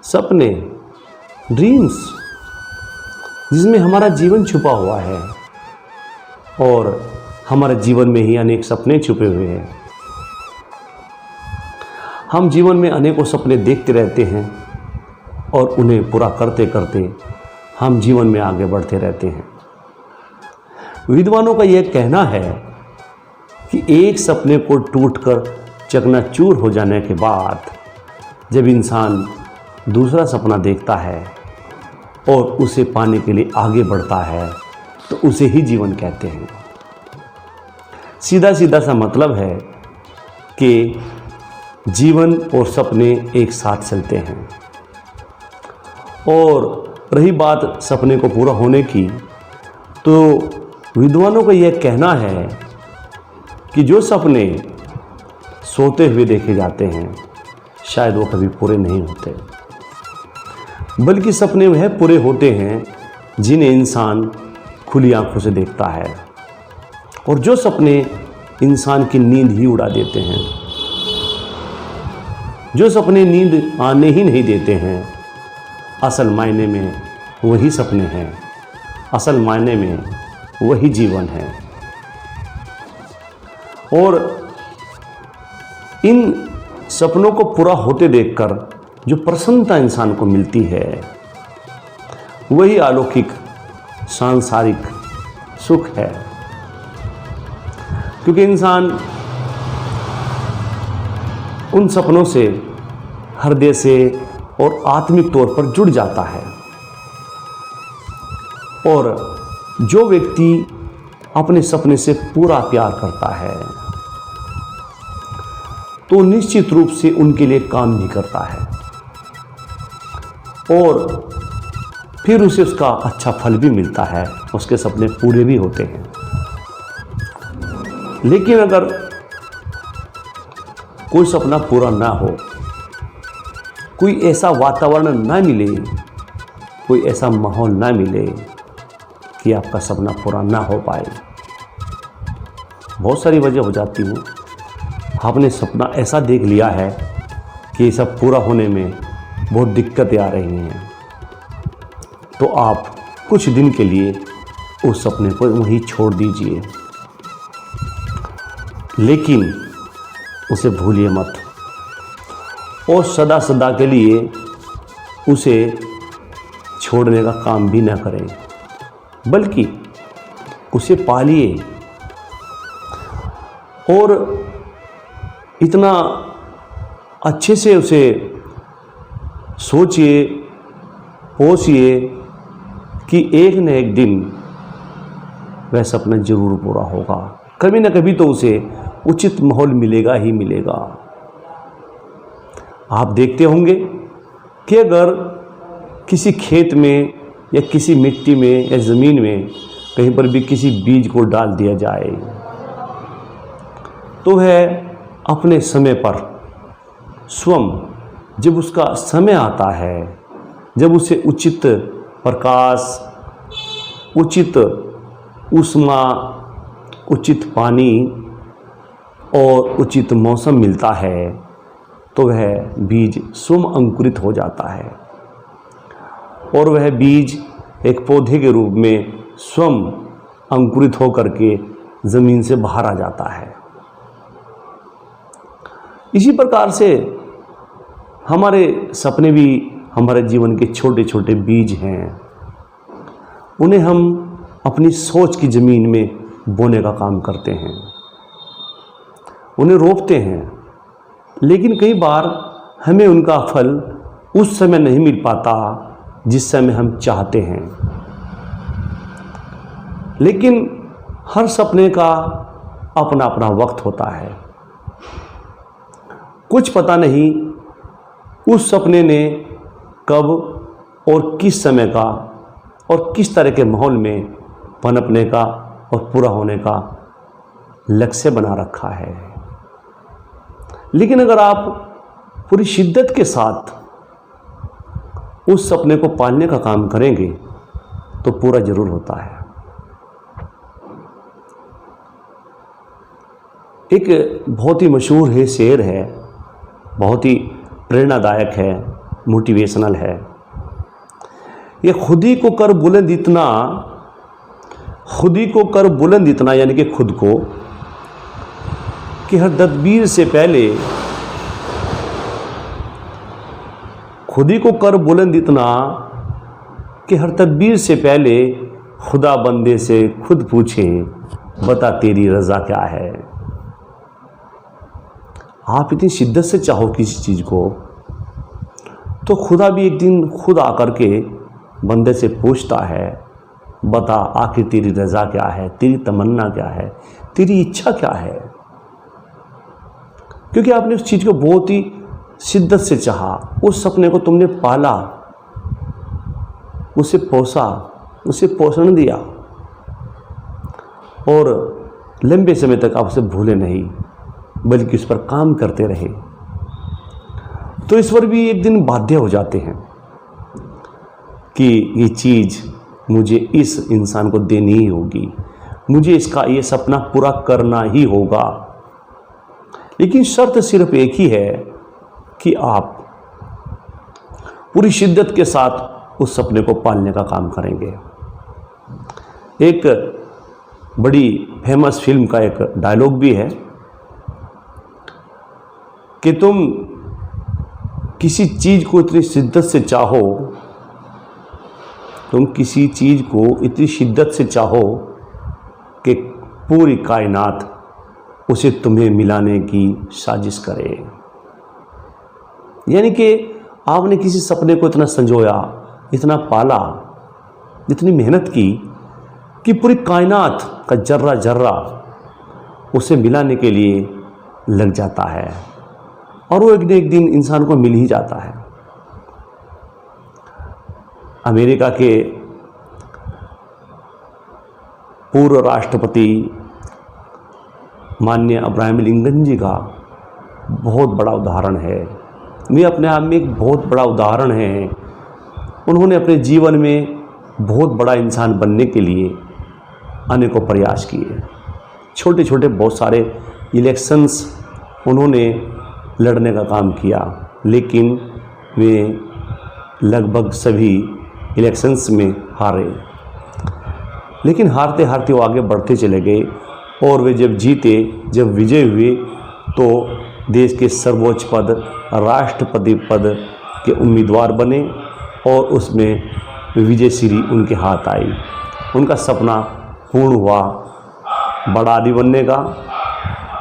सपने, ड्रीम्स, जिसमें हमारा जीवन छुपा हुआ है और हमारे जीवन में ही अनेक सपने छुपे हुए हैं। हम जीवन में अनेकों सपने देखते रहते हैं और उन्हें पूरा करते करते हम जीवन में आगे बढ़ते रहते हैं। विद्वानों का यह कहना है कि एक सपने को टूटकर चकनाचूर हो जाने के बाद जब इंसान दूसरा सपना देखता है और उसे पाने के लिए आगे बढ़ता है तो उसे ही जीवन कहते हैं। सीधा सीधा सा मतलब है कि जीवन और सपने एक साथ चलते हैं। और रही बात सपने को पूरा होने की, तो विद्वानों का यह कहना है कि जो सपने सोते हुए देखे जाते हैं शायद वो कभी पूरे नहीं होते, बल्कि सपने वह पूरे होते हैं जिन्हें इंसान खुली आंखों से देखता है। और जो सपने इंसान की नींद ही उड़ा देते हैं, जो सपने नींद आने ही नहीं देते हैं, असल मायने में वही सपने हैं, असल मायने में वही जीवन है। और इन सपनों को पूरा होते देखकर जो प्रसन्नता इंसान को मिलती है वही अलौकिक सांसारिक सुख है। क्योंकि इंसान उन सपनों से हृदय से और आत्मिक तौर पर जुड़ जाता है। और जो व्यक्ति अपने सपने से पूरा प्यार करता है तो निश्चित रूप से उनके लिए काम भी करता है और फिर उसे उसका अच्छा फल भी मिलता है, उसके सपने पूरे भी होते हैं। लेकिन अगर कोई सपना पूरा ना हो, कोई ऐसा वातावरण ना मिले, कोई ऐसा माहौल ना मिले कि आपका सपना पूरा ना हो पाए, बहुत सारी वजह हो जाती हैं। आपने सपना ऐसा देख लिया है कि ये सब पूरा होने में बहुत दिक्कतें आ रही हैं, तो आप कुछ दिन के लिए उस सपने को वहीं छोड़ दीजिए, लेकिन उसे भूलिए मत और सदा सदा के लिए उसे छोड़ने का काम भी ना करें, बल्कि उसे पालिए और इतना अच्छे से उसे सोचिए, पोसिए कि एक न एक दिन वह सपना जरूर पूरा होगा। कभी ना कभी तो उसे उचित माहौल मिलेगा ही मिलेगा। आप देखते होंगे कि अगर किसी खेत में या किसी मिट्टी में या ज़मीन में कहीं पर भी किसी बीज को डाल दिया जाए तो वह अपने समय पर स्वयं जब उसका समय आता है, जब उसे उचित प्रकाश, उचित ऊष्मा, उचित पानी और उचित मौसम मिलता है तो वह बीज स्वयं अंकुरित हो जाता है और वह बीज एक पौधे के रूप में स्वयं अंकुरित होकर के ज़मीन से बाहर आ जाता है। इसी प्रकार से हमारे सपने भी हमारे जीवन के छोटे छोटे बीज हैं, उन्हें हम अपनी सोच की ज़मीन में बोने का काम करते हैं, उन्हें रोपते हैं, लेकिन कई बार हमें उनका फल उस समय नहीं मिल पाता जिस समय हम चाहते हैं। लेकिन हर सपने का अपना अपना वक्त होता है। कुछ पता नहीं उस सपने ने कब और किस समय का और किस तरह के माहौल में पनपने का और पूरा होने का लक्ष्य बना रखा है। लेकिन अगर आप पूरी शिद्दत के साथ उस सपने को पालने का काम करेंगे तो पूरा जरूर होता है। एक बहुत ही मशहूर है शेर है, बहुत ही प्रेरणादायक है, मोटिवेशनल है। ये खुद ही को कर बुलंद इतना, खुद ही को कर बुलंद इतना, यानी कि खुद को, कि हर तदबीर से पहले, खुद ही को कर बुलंद इतना कि हर तदबीर से पहले खुदा बंदे से खुद पूछे, बता तेरी रज़ा क्या है। आप इतनी शिद्दत से चाहो किसी चीज़ को, तो खुदा भी एक दिन खुद आकर के बंदे से पूछता है, बता आखिर तेरी रज़ा क्या है, तेरी तमन्ना क्या है, तेरी इच्छा क्या है। क्योंकि आपने उस चीज़ को बहुत ही शिद्दत से चाहा, उस सपने को तुमने पाला, उसे पोसा, उसे पोषण दिया और लंबे समय तक आप उसे भूले नहीं, बल्कि उस पर काम करते रहे। तो ईश्वर भी एक दिन बाध्य हो जाते हैं कि ये चीज़ मुझे इस इंसान को देनी ही होगी, मुझे इसका ये सपना पूरा करना ही होगा। लेकिन शर्त सिर्फ एक ही है कि आप पूरी शिद्दत के साथ उस सपने को पालने का काम करेंगे। एक बड़ी फेमस फिल्म का एक डायलॉग भी है कि तुम किसी चीज़ को इतनी शिद्दत से चाहो, तुम किसी चीज़ को इतनी शिद्दत से चाहो कि पूरी कायनात उसे तुम्हें मिलाने की साजिश करे। यानी कि आपने किसी सपने को इतना संजोया, इतना पाला, इतनी मेहनत की कि पूरी कायनात का जर्रा जर्रा उसे मिलाने के लिए लग जाता है और वो एक दिन इंसान को मिल ही जाता है। अमेरिका के पूर्व राष्ट्रपति माननीय अब्राहम लिंकन जी का बहुत बड़ा उदाहरण है। वे अपने आप में एक बहुत बड़ा उदाहरण है। उन्होंने अपने जीवन में बहुत बड़ा इंसान बनने के लिए अनेकों प्रयास किए। छोटे छोटे बहुत सारे इलेक्शंस उन्होंने लड़ने का काम किया, लेकिन वे लगभग सभी इलेक्शंस में हारे। लेकिन हारते हारते वो आगे बढ़ते चले गए और वे जब जीते, जब विजय हुए, तो देश के सर्वोच्च पद, राष्ट्रपति पद के उम्मीदवार बने और उसमें विजयश्री उनके हाथ आई। उनका सपना पूर्ण हुआ, बड़ा आदमी बनने का,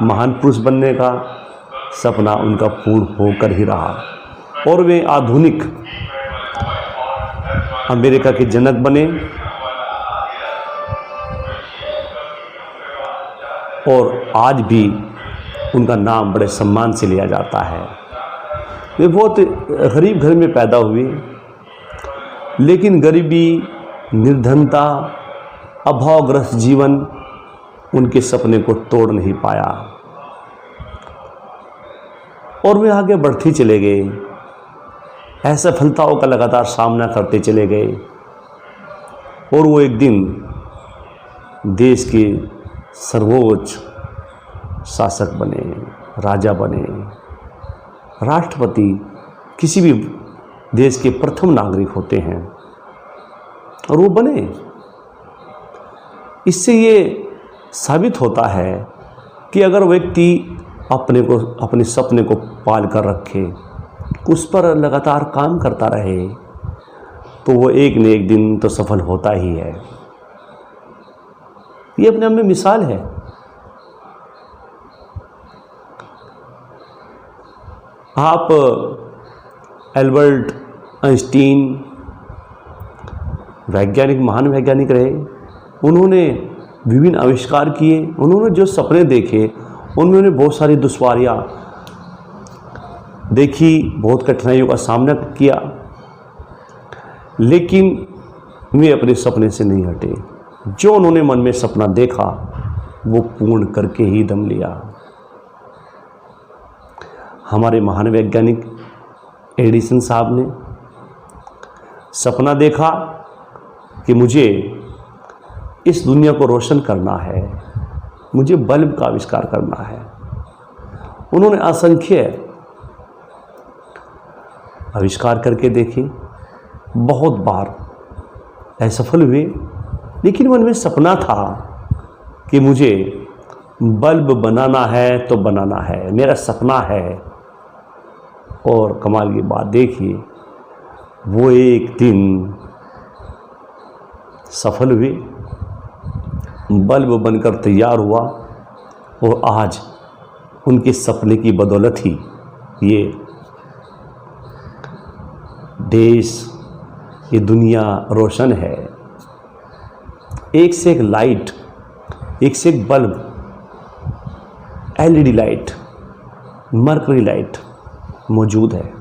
महान पुरुष बनने का सपना उनका पूर्ण होकर ही रहा और वे आधुनिक अमेरिका के जनक बने और आज भी उनका नाम बड़े सम्मान से लिया जाता है। वे बहुत गरीब घर में पैदा हुए, लेकिन गरीबी, निर्धनता, अभावग्रस्त जीवन उनके सपने को तोड़ नहीं पाया और वे आगे बढ़ते चले गए। असफलताओं का लगातार सामना करते चले गए और वो एक दिन देश के सर्वोच्च शासक बने, राजा बने, राष्ट्रपति किसी भी देश के प्रथम नागरिक होते हैं और वो बने। इससे ये साबित होता है कि अगर व्यक्ति अपने सपने को पाल कर रखे, उस पर लगातार काम करता रहे, तो वो एक न एक दिन तो सफल होता ही है। ये अपने आप में मिसाल है। आप एल्बर्ट आइंस्टीन वैज्ञानिक, महान वैज्ञानिक रहे। उन्होंने विभिन्न आविष्कार किए, उन्होंने जो सपने देखे उन्होंने बहुत सारी दुश्वारियाँ देखी, बहुत कठिनाइयों का सामना किया, लेकिन वे अपने सपने से नहीं हटे। जो उन्होंने मन में सपना देखा वो पूर्ण करके ही दम लिया। हमारे महान वैज्ञानिक एडिसन साहब ने सपना देखा कि मुझे इस दुनिया को रोशन करना है, मुझे बल्ब का आविष्कार करना है। उन्होंने असंख्य आविष्कार करके देखे, बहुत बार असफल हुए, लेकिन मन में सपना था कि मुझे बल्ब बनाना है तो बनाना है, मेरा सपना है। और कमाल की बात देखिए, वो एक दिन सफल हुए, बल्ब बनकर तैयार हुआ और आज उनके सपने की बदौलत ही ये देश, ये दुनिया रोशन है। एक से एक लाइट, एक से एक bulb, LED light, mercury light मौजूद है,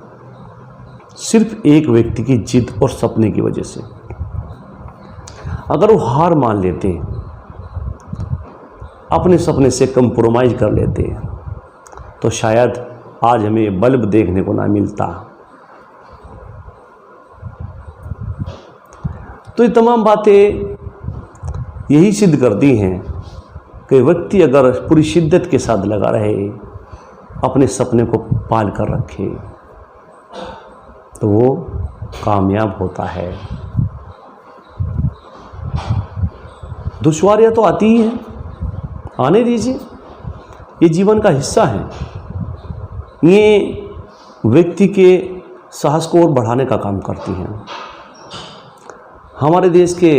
सिर्फ एक व्यक्ति की जिद और सपने की वजह से। अगर वो हार मान लेते, अपने सपने से कंप्रोमाइज कर लेते, तो शायद आज हमें बल्ब देखने को ना मिलता। तो ये तमाम बातें यही सिद्ध करती हैं कि व्यक्ति अगर पूरी शिद्दत के साथ लगा रहे, अपने सपने को पाल कर रखे, तो वो कामयाब होता है। दुश्वारियाँ तो आती ही हैं, आने दीजिए, ये जीवन का हिस्सा है। ये व्यक्ति के साहस को और बढ़ाने का काम करती हैं। हमारे देश के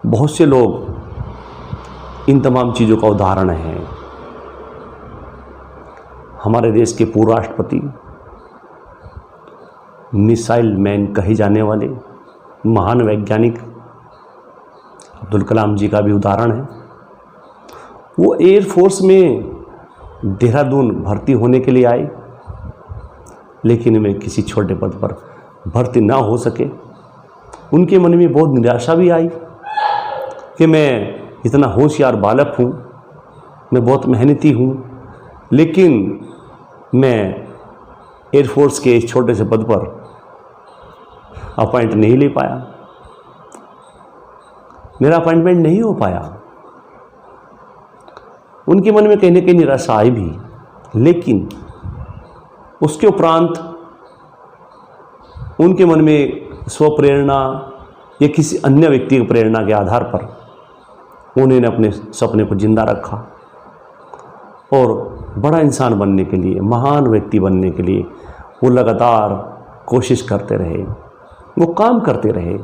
बहुत से लोग इन तमाम चीज़ों का उदाहरण हैं। हमारे देश के पूर्व राष्ट्रपति, मिसाइल मैन कहे जाने वाले महान वैज्ञानिक अब्दुल कलाम जी का भी उदाहरण है। वो एयरफोर्स में देहरादून भर्ती होने के लिए आए, लेकिन वे किसी छोटे पद पर भर्ती ना हो सके। उनके मन में बहुत निराशा भी आई कि मैं इतना होशियार बालक हूँ, मैं बहुत मेहनती हूँ, लेकिन मैं एयरफोर्स के इस छोटे से पद पर अपॉइंट नहीं ले पाया, मेरा अपॉइंटमेंट नहीं हो पाया। उनके मन में कहीं ना कहीं निराशा आई भी, लेकिन उसके उपरांत उनके मन में स्वप्रेरणा या किसी अन्य व्यक्ति की प्रेरणा के आधार पर उन्होंने अपने सपने को जिंदा रखा और बड़ा इंसान बनने के लिए, महान व्यक्ति बनने के लिए वो लगातार कोशिश करते रहे, वो काम करते रहे।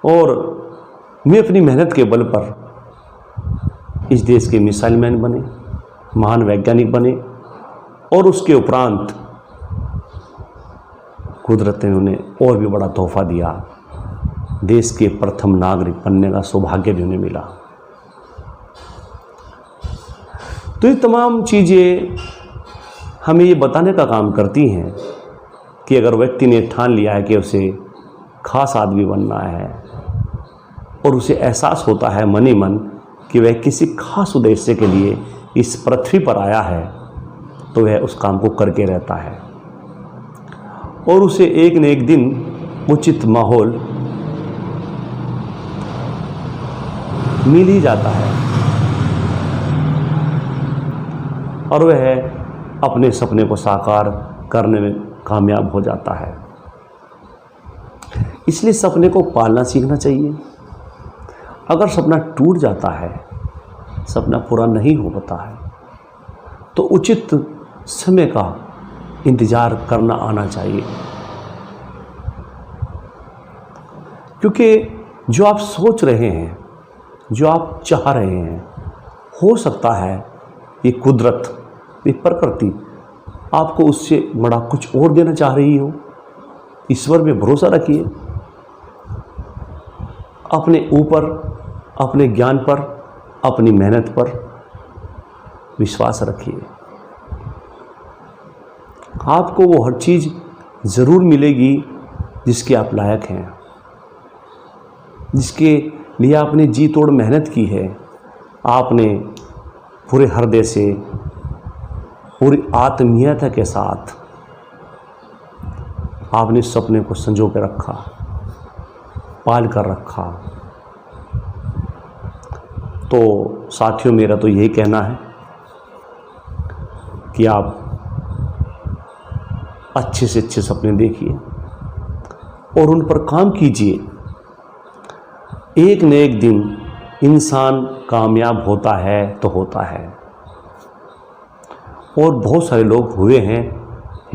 और वे अपनी मेहनत के बल पर इस देश के मिसाइल मैन बने, महान वैज्ञानिक बने, और उसके उपरांत कुदरत ने उन्हें और भी बड़ा तोहफा दिया, देश के प्रथम नागरिक बनने का सौभाग्य भी उन्हें मिला। तो ये तमाम चीज़ें हमें ये बताने का काम करती हैं कि अगर व्यक्ति ने ठान लिया है कि उसे खास आदमी बनना है और उसे एहसास होता है मन ही मन कि वह किसी खास उद्देश्य के लिए इस पृथ्वी पर आया है, तो वह उस काम को करके रहता है और उसे एक न एक दिन उचित माहौल मिल ही जाता है और वह अपने सपने को साकार करने में कामयाब हो जाता है। इसलिए सपने को पालना सीखना चाहिए। अगर सपना टूट जाता है, सपना पूरा नहीं हो पाता है, तो उचित समय का इंतज़ार करना आना चाहिए, क्योंकि जो आप सोच रहे हैं, जो आप चाह रहे हैं, हो सकता है ये कुदरत, ये प्रकृति आपको उससे बड़ा कुछ और देना चाह रही हो। ईश्वर में भरोसा रखिए, अपने ऊपर, अपने ज्ञान पर, अपनी मेहनत पर विश्वास रखिए। आपको वो हर चीज़ ज़रूर मिलेगी जिसके आप लायक हैं, जिसके लिए आपने जी तोड़ मेहनत की है। आपने पूरे हृदय से, पूरी आत्मीयता के साथ आपने सपने को संजो के रखा, पाल कर रखा। तो साथियों, मेरा तो यही कहना है कि आप अच्छे से अच्छे सपने देखिए और उन पर काम कीजिए। एक न एक दिन इंसान कामयाब होता है तो होता है, और बहुत सारे लोग हुए हैं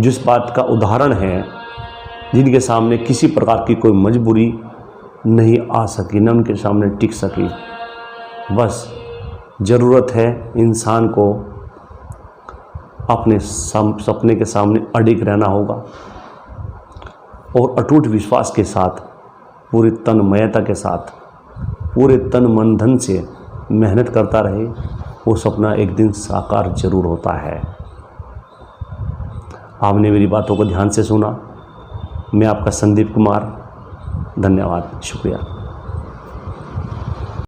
जिस बात का उदाहरण है, जिनके सामने किसी प्रकार की कोई मजबूरी नहीं आ सकी, न उनके सामने टिक सकी। बस ज़रूरत है इंसान को अपने सपने के सामने अडिग रहना होगा और अटूट विश्वास के साथ, पूरी तन्मयता के साथ, पूरे तन मन धन से मेहनत करता रहे। वो सपना एक दिन साकार जरूर होता है। आपने मेरी बातों को ध्यान से सुना। मैं आपका संदीप कुमार, धन्यवाद, शुक्रिया।